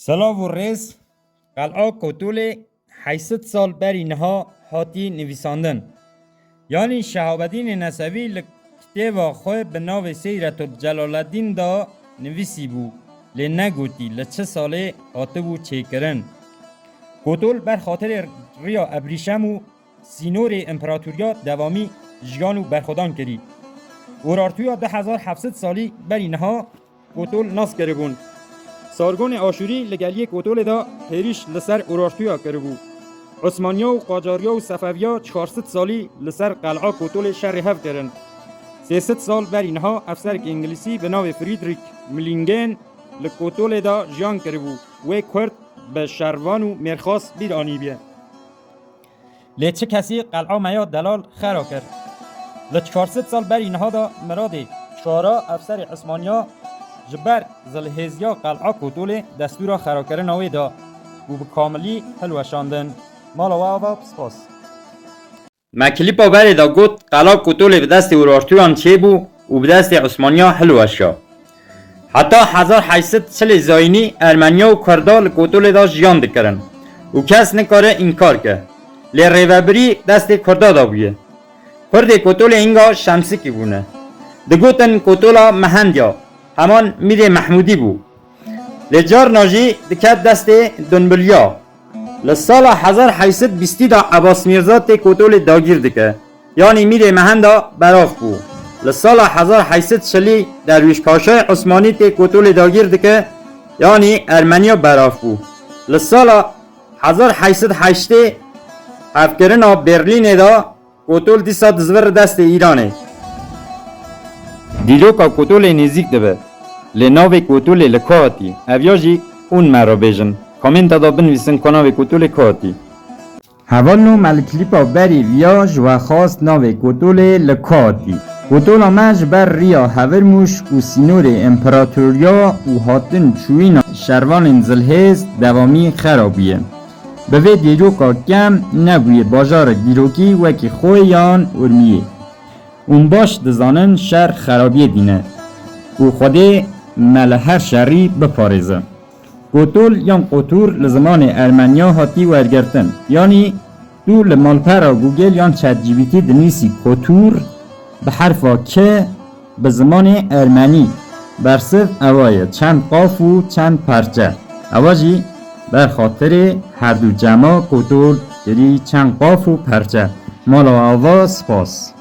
سلاو و ریز قلعه کتول 800 سال بری نها هاتی نویساندن. یعنی شهابالدین نصوی لکتیوا خواه به ناو سیرت جلال الدین دا نویسی بو لی نگوتی لچه ساله هاته بو چه کرن. کتول بر خاطر ریا ابریشم و سینور امپراتوریا دوامی جیانو برخودان کری. اورارتویا 1700 سالی بری نها کتول ناس کرده بون. سارگون آشوری لگلیه کتول دا هریش لسر اورارتویا کرده بو. عثمانیا و قاجاریا و صفویا 400 سالی لسر قلعه کتول شهر هف کردن. 300 سال بر اینها افسر انگلیسی به نام فریدریک ملینگن لکتول دا جان کرده بو و کرد به شروان و مرخاص بیرانی بیه. لیچه کسی قلعه میا دلال خرا کرد. ل 400 سال بر اینها دا مراد چارا افسر عثمانیا جبر زلهزیا قلعه کتول دستور خرا کردن آوی دا و به کاملی حلوشاندن. مالا و سپاس. مکلیپا بری دا گوت قلعه کتول به دست اورارتویان چه بو و به دست عثمانیا حلوشا. حتی 1840 زاینی ارمنیا و کردال کتول دا جیان دکرن و کس نکاره انکار که لی ریوبری دست کردا دا بویه. کرد کتول اینگا شمسی کی بونه. دگوتن کتولا مهندیا همان میر محمودی بو. لجار ناجی دکت دست دنبلیا. لسال 1820 دا عباس میرزا تی کتول داگیر دکه. یعنی میر مهندا براف بو. لسال 1840 درویش پاشای عثمانی تی کتول داگیر دکه. یعنی ارمنیا براف بو. لسال 1808 افکرنا برلین دا کتول دیسا دزور دست ایرانه. دیلو که کتول نزیک دبه. لناوی کتول لکاتی. اویاجی اون مرا بیجن. کامنت دا بنویسن کناوی کتول کاتی. حوالنو ملکلیپا بری ویاج و خواست ناوی کتول لکاتی. کتول مج بر ریا هورموش و سینور امپراتوریا و هاتن چوین شروان زلهز دوامی خرابیه. به وی دیرو که کم نبوی باجار دیروکی وکی خویان ارمیه. اون باش دزانن شر خرابیه دینه. و خوده مل هر شری بپارزه. کتول یان قطور لزمان ارمنیا هاتی ورگرتن. یعنی تو لمالپرا گوگل یان چت جی بی تی دنیسی کتور به حرفا که به زمان ارمنی برصف اوایه چند قاف و چند پرچه. اواجی بر خاطر هر دو جمع کتول یعنی چند قاف و پرچه. مالا آوا سپاس.